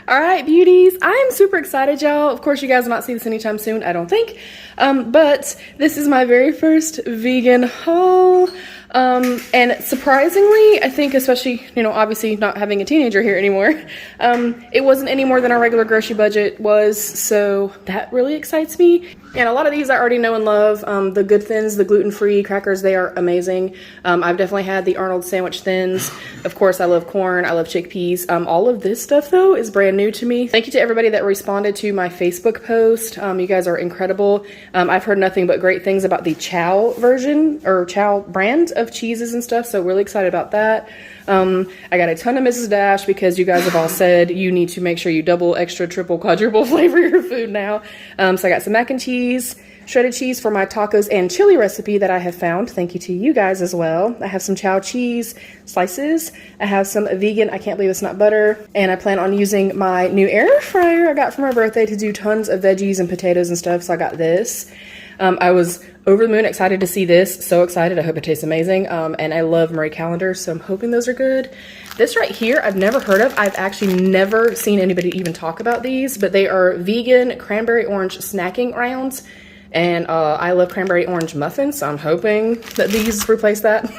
All right, beauties, I'm super excited, y'all. Of course, you guys will not see this anytime soon, I don't think. But this is my very first vegan haul. And surprisingly, I think especially, you know, obviously not having a teenager here anymore, it wasn't any more than our regular grocery budget was, so that really excites me. And a lot of these I already know and love. The Good Thins, the gluten-free crackers, they are amazing. I've definitely had the Arnold sandwich thins. Of course, I love corn, I love chickpeas. All of this stuff, though, is brand new to me. Thank you to everybody that responded to my Facebook post. You guys are incredible. I've heard nothing but great things about the Chow version, or Chow brand of cheeses and stuff, so really excited about that. I got a ton of Mrs. Dash because you guys have all said you need to make sure you double, extra, triple, quadruple flavor your food now. So I got some mac and cheese, shredded cheese for my tacos and chili recipe that I have found. Thank you to you guys as well. I have some Chow cheese slices. I have some vegan, I can't believe it's not butter. And I plan on using my new air fryer I got for my birthday to do tons of veggies and potatoes and stuff. So I got this. I was over the moon excited to see this. So excited. I hope it tastes amazing. And I love Marie calendars, so I'm hoping those are good. This right here, I've never heard of. I've actually never seen anybody even talk about these, but they are vegan cranberry orange snacking rounds. And I love cranberry orange muffins, so I'm hoping that these replace that.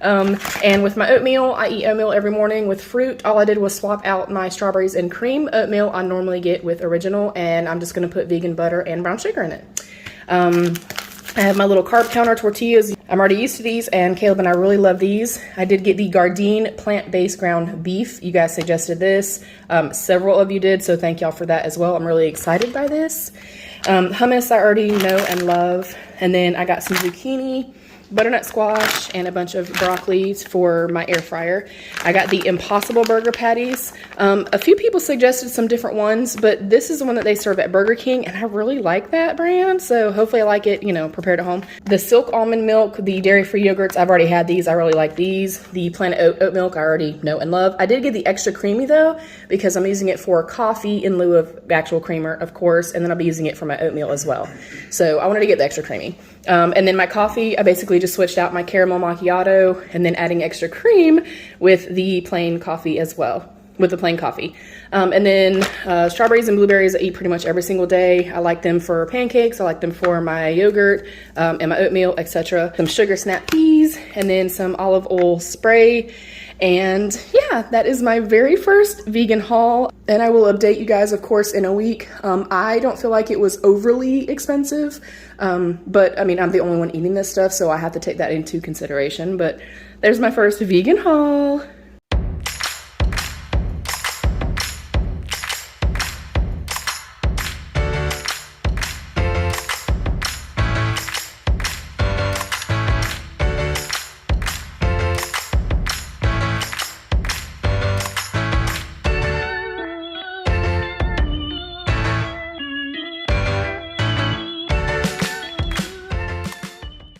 And with my oatmeal, I eat oatmeal every morning with fruit. All I did was swap out my strawberries and cream. Oatmeal I normally get with original, and I'm just gonna put vegan butter and brown sugar in it. I have my little carb counter tortillas. I'm already used to these, and Caleb and I really love these. I did get the Gardein plant-based ground beef. You guys suggested this. Several of you did, so thank y'all for that as well. I'm really excited by this. Hummus I already know and love. And then I got some zucchini, butternut squash, and a bunch of broccoli for my air fryer. I got the Impossible Burger patties. A few people suggested some different ones, but this is the one that they serve at Burger King, and I really like that brand, so hopefully I like it, you know, prepared at home. The Silk Almond Milk, the dairy-free yogurts, I've already had these. I really like these. The Planet Oat Milk, I already know and love. I did get the extra creamy, though, because I'm using it for coffee in lieu of actual creamer, of course, and then I'll be using it for my oatmeal as well. So I wanted to get the extra creamy. And then my coffee, I basically just switched out my caramel macchiato and then adding extra cream with the plain coffee as well, with the plain coffee. And then strawberries and blueberries I eat pretty much every single day. I like them for pancakes, I like them for my yogurt and my oatmeal, etc. Some sugar snap peas, and then some olive oil spray. And yeah, that is my very first vegan haul, and I will update you guys, of course, in a week. I don't feel like it was overly expensive, but I mean, I'm the only one eating this stuff, so I have to take that into consideration. But there's my first vegan haul.